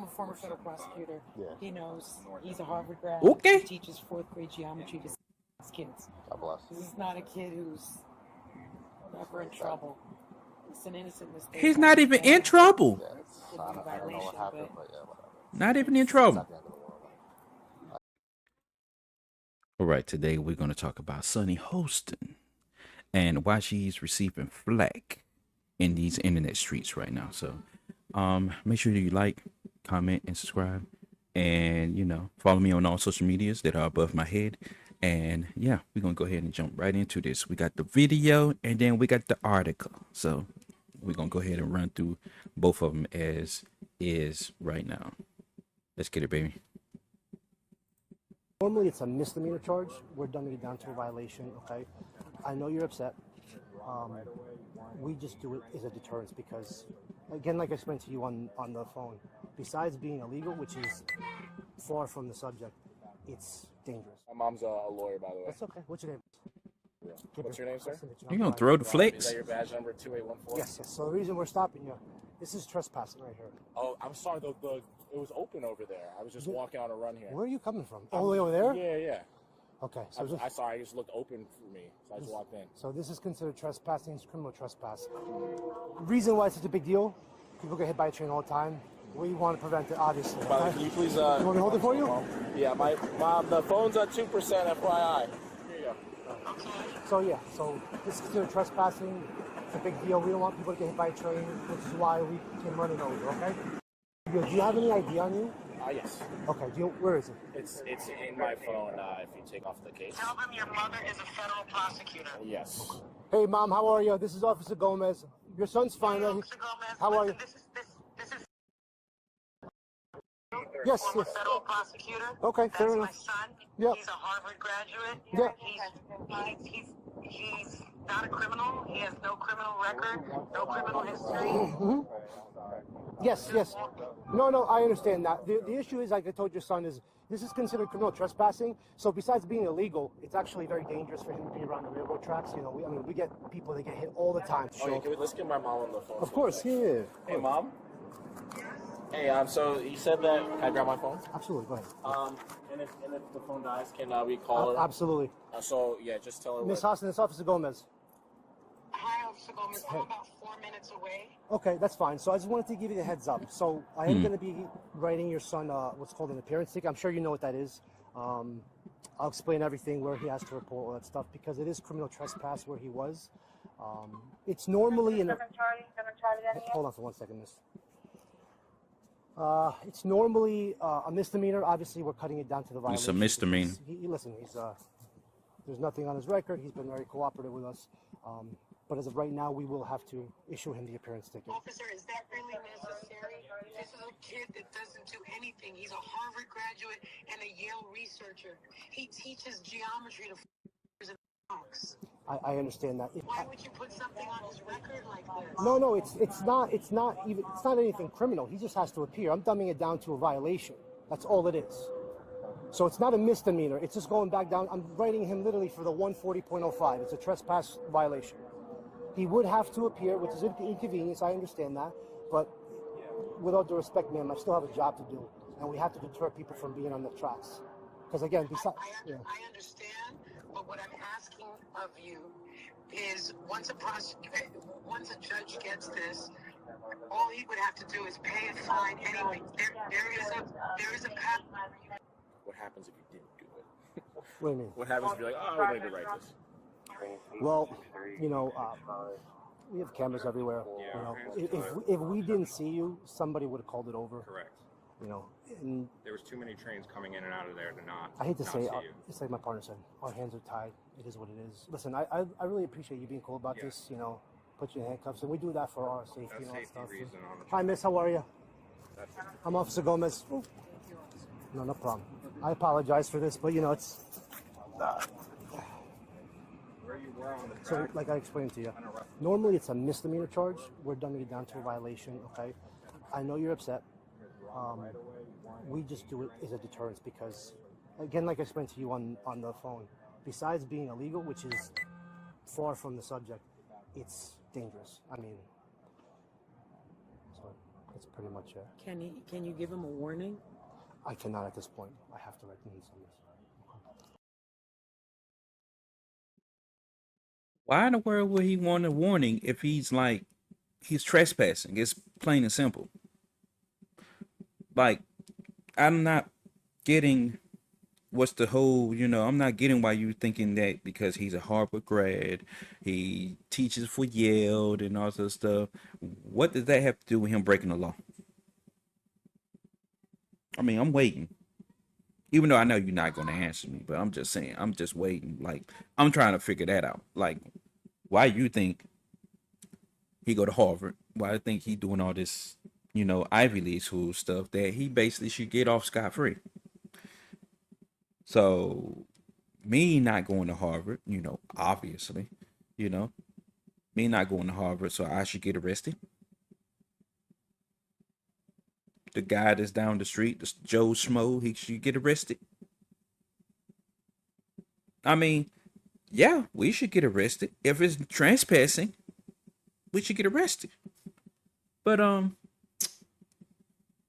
a former federal prosecutor. Yeah. He knows. He's a Harvard grad. Okay. He teaches fourth grade geometry to kids. God bless. This is not a kid who's never in trouble. It's an innocent mistake. He's not even in trouble. Yeah, I don't know what happened, but yeah, whatever. Not even in trouble. It's not the end of the world. All right, today we're going to talk about Sunny Hostin and why she's receiving flack in these internet streets right now. So make sure you like, comment, and subscribe. And, you know, follow me on all social medias that are above my head. And, yeah, we're going to go ahead and jump right into this. We got the video, and then we got the article. So we're going to go ahead and run through both of them as is right now. Let's get it, baby. Normally it's a misdemeanor charge. We're dumbing it down to a violation, okay? I know you're upset. We just do it as a deterrence because, again, like I explained to you on the phone, besides being illegal, which is far from the subject, it's dangerous. My mom's a lawyer, by the way. That's okay. What's your name? Yeah. What's your name, sir? You gonna throw the Is flex? that your badge number, 2814? Yes. So the reason we're stopping you, this is trespassing right here. Oh, I'm sorry. It was open over there. I was just walking on a run here. Where are you coming from? All the way over there? Yeah. Okay. So I'm sorry. I just looked open for me, so I just walked in. So this is considered trespassing. It's criminal trespass. Reason why it's such a big deal, people get hit by a train all the time. We want to prevent it, obviously. By the way, Okay? can you please... You want me to hold it for you? Yeah, my mom, the phone's at 2%, FYI. Here you go. So this is considered trespassing. It's a big deal. We don't want people to get hit by a train, which is why we came running over, okay? Do you have any ID on you? Yes. Okay, where is it? It's in my phone if you take off the case. Tell them your mother is a federal prosecutor. Yes. Hey, Mom, how are you? This is Officer Gomez. Your son's fine, right? Officer Gomez, How are you? This is Yes. former federal prosecutor. Okay, That's fair my enough. son. Yeah. He's a Harvard graduate. Yeah. He's not a criminal. He has no criminal record, no criminal history. Yes. No, I understand that. The issue is, like I told your son, is this is considered criminal trespassing. So besides being illegal, it's actually very dangerous for him to be around the railroad tracks. You know, we get people that get hit all the time. Oh, yeah, let's get my mom on the phone. Of course, yeah. Hey, Mom. Hey, so you said that. Can I grab my phone? Absolutely, go ahead. And if the phone dies, can we call her? Absolutely. So yeah, just tell her. Miss Hostin, it's Officer Gomez. Hi, Officer Gomez. I'm about 4 minutes away. Okay, that's fine. So I just wanted to give you the heads up. So I am going to be writing your son what's called an appearance ticket. I'm sure you know what that is. I'll explain everything, where he has to report all that stuff, because it is criminal trespass where he was. It's normally in a... Hold on for 1 second, miss. It's normally a misdemeanor. Obviously, we're cutting it down to the violation. It's a misdemeanor. Listen, there's nothing on his record. He's been very cooperative with us. But as of right now, we will have to issue him the appearance ticket. Officer, is that really necessary? This is a kid that doesn't do anything. He's a Harvard graduate and a Yale researcher. He teaches geometry to and dogs. I understand that. Why would you put something on his record like this? No, it's not anything criminal. He just has to appear. I'm dumbing it down to a violation. That's all it is. So it's not a misdemeanor. It's just going back down. I'm writing him literally for the 140.05. It's a trespass violation. He would have to appear, which is an inconvenience. I understand that. But with all due respect, ma'am, I still have a job to do. And we have to deter people from being on the tracks. Because again, besides... I understand, but what I'm asking of you is once a judge gets this, all he would have to do is pay a fine anyway. There is a path. What happens if you didn't do it? What do you mean? What happens if you're like, oh, I need to write this? Well, you know, we have cameras everywhere. You know, if we didn't see you, somebody would have called it over. Correct. You know, and there was too many trains coming in and out of there to not. I hate to say it, see you. it's like my partner said, our hands are tied. It is what it is. Listen, I really appreciate you being cool about this. You know, put you in handcuffs, and we do that for our safety and all that stuff. Hi, miss, how are you? I'm Officer Gomez. Ooh. No problem. I apologize for this, but you know, it's. So, like I explained to you, normally it's a misdemeanor charge. We're dumbing it down to a violation, okay? I know you're upset. We just do it as a deterrence because, again, like I explained to you on the phone, besides being illegal, which is far from the subject, it's dangerous. I mean, That's pretty much it. Can you give him a warning? I cannot at this point. I have to write names on this. Why in the world would he want a warning if he's trespassing? It's plain and simple. Like, I'm not getting what's the whole, I'm not getting why you thinking that because he's a Harvard grad, he teaches for Yale and all that stuff. What does that have to do with him breaking the law? I mean, I'm waiting. Even though I know you're not going to answer me, but I'm just saying, I'm just waiting. Like, I'm trying to figure that out. Like, why you think he go to Harvard? Why you think he doing all this, Ivy League school stuff that he basically should get off scot-free? So, me not going to Harvard, obviously, me not going to Harvard, so I should get arrested. The guy that's down the street, this Joe Schmo, he should get arrested. I mean, yeah, we should get arrested. If it's trespassing, we should get arrested. But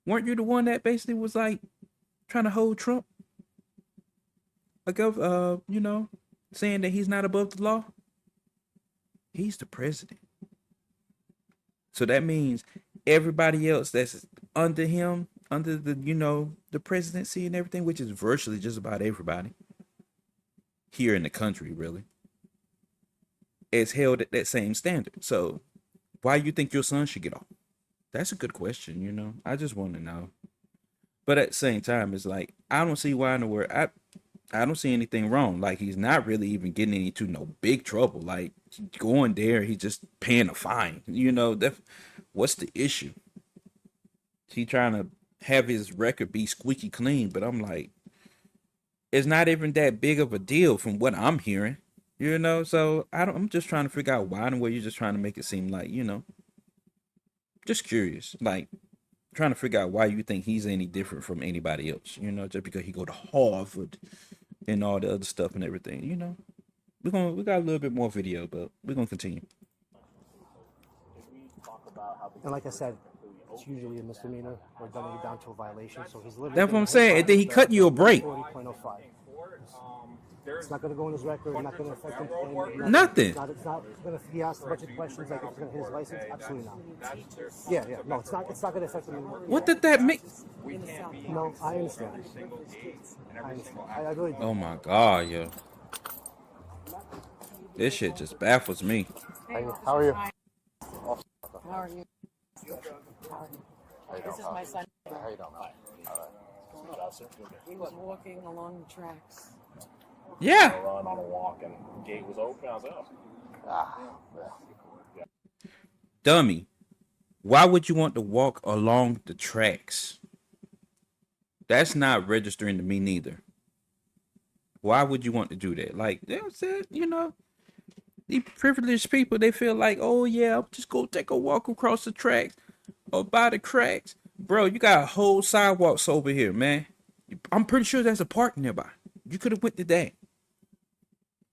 weren't you the one that basically was like trying to hold Trump? Like saying that he's not above the law? He's the president. So that means everybody else that's under him, under the, the presidency and everything, which is virtually just about everybody here in the country, really, is held at that same standard. So why you think your son should get off? That's a good question, I just want to know. But at the same time, it's like, I don't see why in the world, I don't see anything wrong. Like, he's not really even getting into no big trouble. Like, going there, he's just paying a fine. What's the issue? He trying to have his record be squeaky clean, but I'm like, it's not even that big of a deal from what I'm hearing. So I'm just trying to figure out why and where you're just trying to make it seem like, just curious. Like, trying to figure out why you think he's any different from anybody else, just because he go to Harvard and all the other stuff and everything, we got a little bit more video, but we're gonna continue. And like I said, it's usually a misdemeanor. We're dumbing it down to a violation, so he's literally. That's what I'm saying. And then he cut you a break. 40.05. It's not going to go in his record. It's not going to affect him. Nothing. It's not going to be asked a bunch of questions like if it's going to hit his license. Absolutely not. Yeah. No, it's not. It's not going to affect him. What did that make? No, I understand. I really do. Oh my God, yo. This shit just baffles me. How are you? How are you? This is my son. How you doing? All right. He was walking along the tracks. Yeah. Run on a walk and the gate was open. I was like, Yeah. Dummy. Why would you want to walk along the tracks? That's not registering to me neither. Why would you want to do that? Like, they said, these privileged people, they feel like, oh yeah, I'll just go take a walk across the tracks or by the cracks. Bro, you got a whole sidewalks over here, man. I'm pretty sure there's a park nearby. You could have went to that.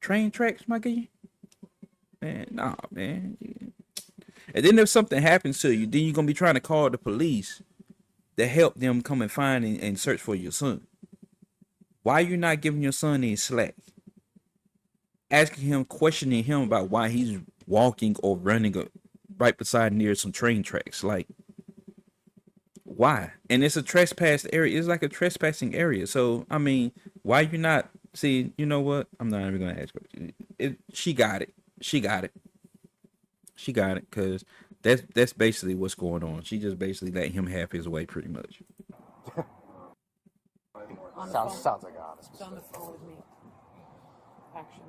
Train tracks, my guy? Man, nah, man. And then if something happens to you, then you're going to be trying to call the police to help them come and find and search for your son. Why are you not giving your son any slack? Asking him, questioning him about why he's walking or running right beside near some train tracks. Like, why? And it's a trespass area. It's like a trespassing area. So, I mean, why you not... See, you know what? I'm not even going to ask her. She got it. She got it. She got it, because that's basically what's going on. She just basically let him have his way, pretty much. Sounds like an honest He's on the mistake. phone with me. Actually.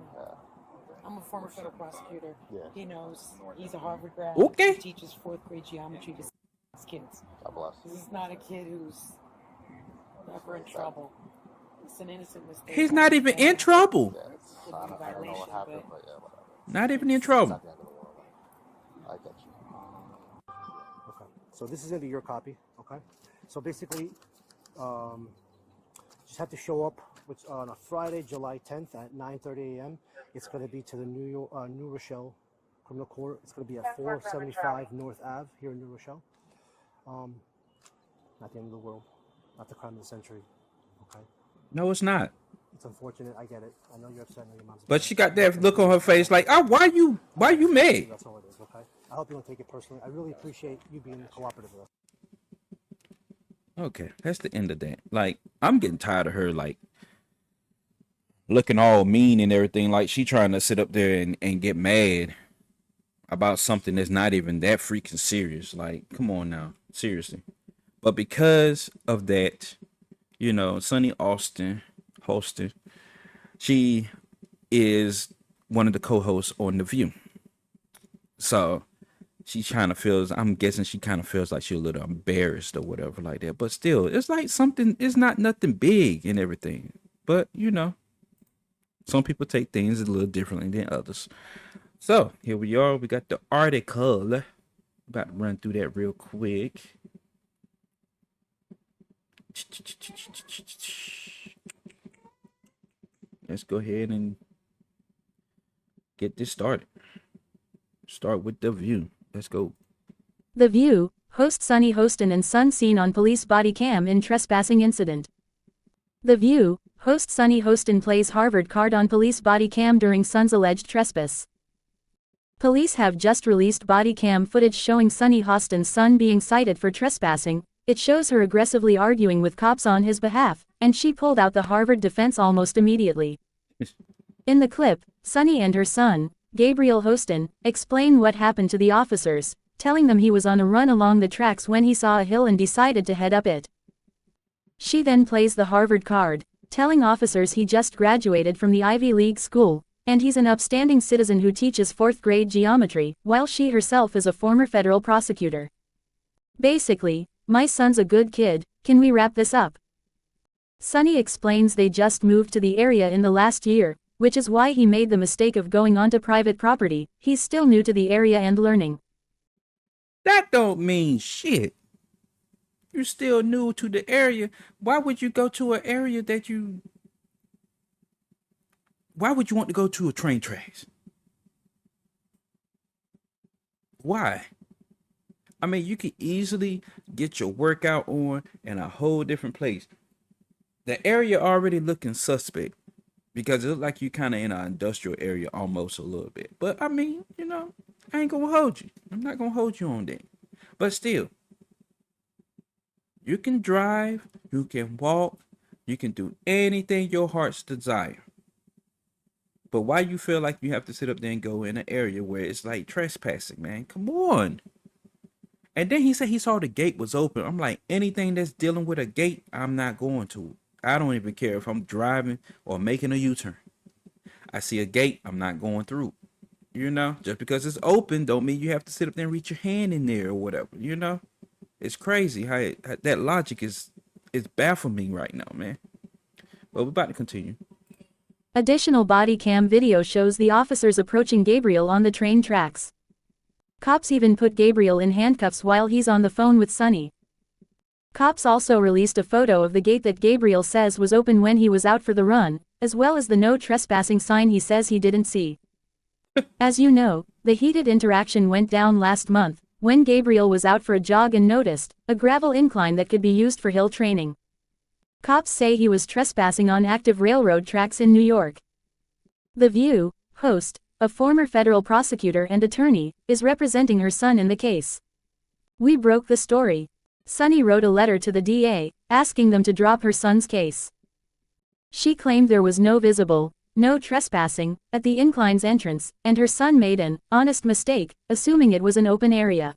I'm a former federal prosecutor. Yeah. He knows. He's a Harvard grad. Okay. He teaches fourth grade geometry to his kids. God bless. He's not a kid who's never in trouble. It's an innocent mistake. He's not even in trouble. Yeah, I don't know what happened, but yeah, whatever. Not even in It's trouble. not the end of the world. I get you. Okay. So this is going to be your copy. Okay. So basically, just have to show up on a Friday, July 10th at 9:30 a.m. It's going to be to the New Rochelle Criminal Court. It's going to be at 475 North Ave here in New Rochelle. Not the end of the world. Not the crime of the century. Okay. No, it's not. It's unfortunate. I get it. I know you're upset. I know your mom's upset. But she got that look on her face like, oh, why you mad? That's all it is, okay? I hope you don't take it personally. I really appreciate you being cooperative with us. Okay, that's the end of that. Like, I'm getting tired of her, like, looking all mean and everything. Like, she trying to sit up there and get mad about something that's not even that freaking serious. Like, come on now. Seriously. But because of that, you know, Sunny Hostin, she is one of the co-hosts on The View. So she kind of feels, I'm guessing she kind of feels like she's a little embarrassed or whatever like that. But still, it's like something, it's not nothing big and everything. But, you know, some people take things a little differently than others. So here we are. We got the article. About to run through that real quick. Let's go ahead and get this started. Start with The View. Let's go. The View, host Sunny Hostin and son seen on police body cam in trespassing incident. The View, host Sunny Hostin plays Harvard card on police body cam during son's alleged trespass. Police have just released body cam footage showing Sunny Hostin's son being cited for trespassing. It shows her aggressively arguing with cops on his behalf, and she pulled out the Harvard defense almost immediately. In the clip, Sunny and her son, Gabriel Hostin, explain what happened to the officers, telling them he was on a run along the tracks when he saw a hill and decided to head up it. She then plays the Harvard card, telling officers he just graduated from the Ivy League school, and he's an upstanding citizen who teaches 4th grade geometry, while she herself is a former federal prosecutor. Basically, my son's a good kid, can we wrap this up? Sunny explains they just moved to the area in the last year, which is why he made the mistake of going onto private property. He's still new to the area and learning. That don't mean shit. You're still new to the area. Why would you go to an area that you... Why would you want to go to a train tracks? Why? I mean, you could easily get your workout on in a whole different place. The area already looking suspect because it looks like you kind of in an industrial area almost a little bit. But I mean, you know, I ain't gonna hold you. I'm not gonna hold you on that. But still, you can drive, you can walk, you can do anything your heart's desire. But why you feel like you have to sit up there and go in an area where it's like trespassing, man? Come on. And then he said he saw the gate was open. I'm like, anything that's dealing with a gate, I'm not going to. I don't even care if I'm driving or making a U-turn. I see a gate, I'm not going through. You know, just because it's open don't mean you have to sit up there and reach your hand in there or whatever. You know, it's crazy how that logic is baffling me right now, man. But we're about to continue. Additional body cam video shows the officers approaching Gabriel on the train tracks. Cops even put Gabriel in handcuffs while he's on the phone with Sunny. Cops also released a photo of the gate that Gabriel says was open when he was out for the run, as well as the no trespassing sign he says he didn't see. As you know, the heated interaction went down last month, when Gabriel was out for a jog and noticed a gravel incline that could be used for hill training. Cops say he was trespassing on active railroad tracks in New York. The View, host, a former federal prosecutor and attorney, is representing her son in the case. We broke the story. Sunny wrote a letter to the DA, asking them to drop her son's case. She claimed there was no trespassing, at the incline's entrance, and her son made an honest mistake, assuming it was an open area.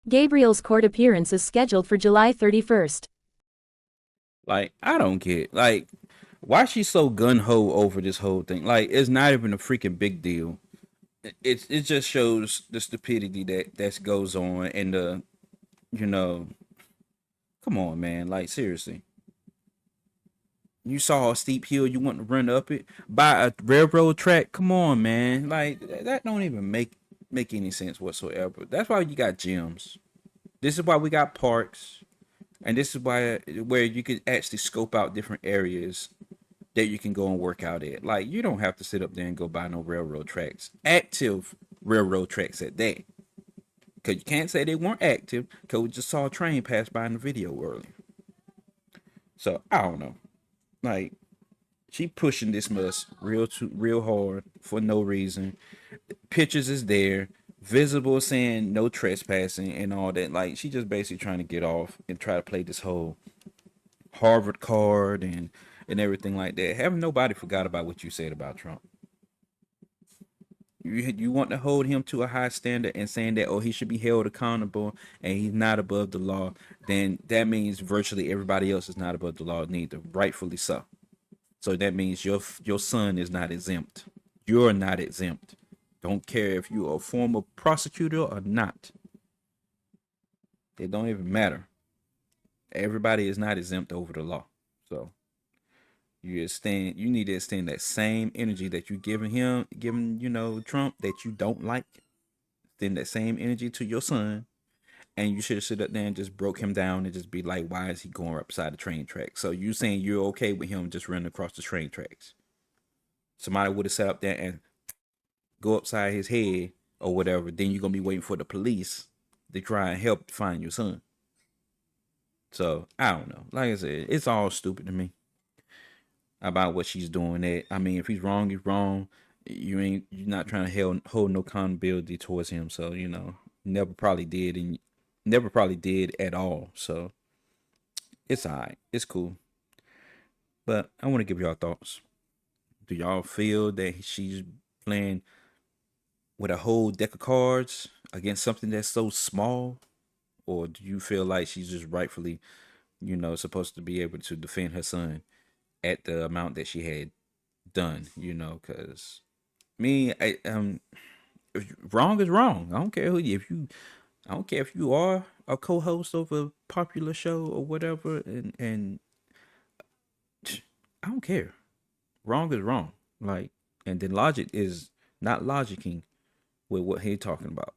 Gabriel's court appearance is scheduled for July 31st. Like, I don't get, like, why she's so gun-ho over this whole thing? Like, it's not even a freaking big deal. It just shows the stupidity that goes on and the, you know, come on, man. Like, seriously. You saw a steep hill, you want to run up it by a railroad track? Come on, man. Like, that don't even make any sense whatsoever. That's why you got gyms. This is why we got parks. And this is why where you could actually scope out different areas that you can go and work out at. Like, you don't have to sit up there and go by no railroad tracks. Active railroad tracks at that. Because you can't say they weren't active, because we just saw a train pass by in the video earlier. So, I don't know. Like, she pushing this mess real hard for no reason. Pictures is there, visible saying no trespassing and all that. Like, she just basically trying to get off and try to play this whole Harvard card and everything like that. Haven't nobody forgot about what you said about Trump. You want to hold him to a high standard and saying that, oh, he should be held accountable and he's not above the law, then that means virtually everybody else is not above the law neither, rightfully so. So that means your son is not exempt. You're not exempt. Don't care if you're a former prosecutor or not. It don't even matter. Everybody is not exempt over the law. So you need to extend that same energy that you giving Trump, that you don't like. Extend that same energy to your son. And you should have stood up there and just broke him down and just be like, why is he going upside the train tracks? So you saying you're okay with him just running across the train tracks? Somebody would have sat up there and go upside his head or whatever. Then you're going to be waiting for the police to try and help find your son. So, I don't know. Like I said, it's all stupid to me about what she's doing. That, I mean, if he's wrong, he's wrong. You're not trying to hold no accountability towards him. So, never probably did at all. So, it's all right. It's cool. But I want to give y'all thoughts. Do y'all feel that she's playing with a whole deck of cards against something that's so small? Or do you feel like she's just rightfully, supposed to be able to defend her son at the amount that she had done? Because wrong is wrong. I don't care I don't care if you are a co-host of a popular show or whatever, and I don't care. Wrong is wrong. Like, and then logic is not logicking with what he's talking about.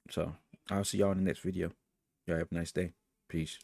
So I'll see y'all in the next video. Y'all have a nice day. Peace.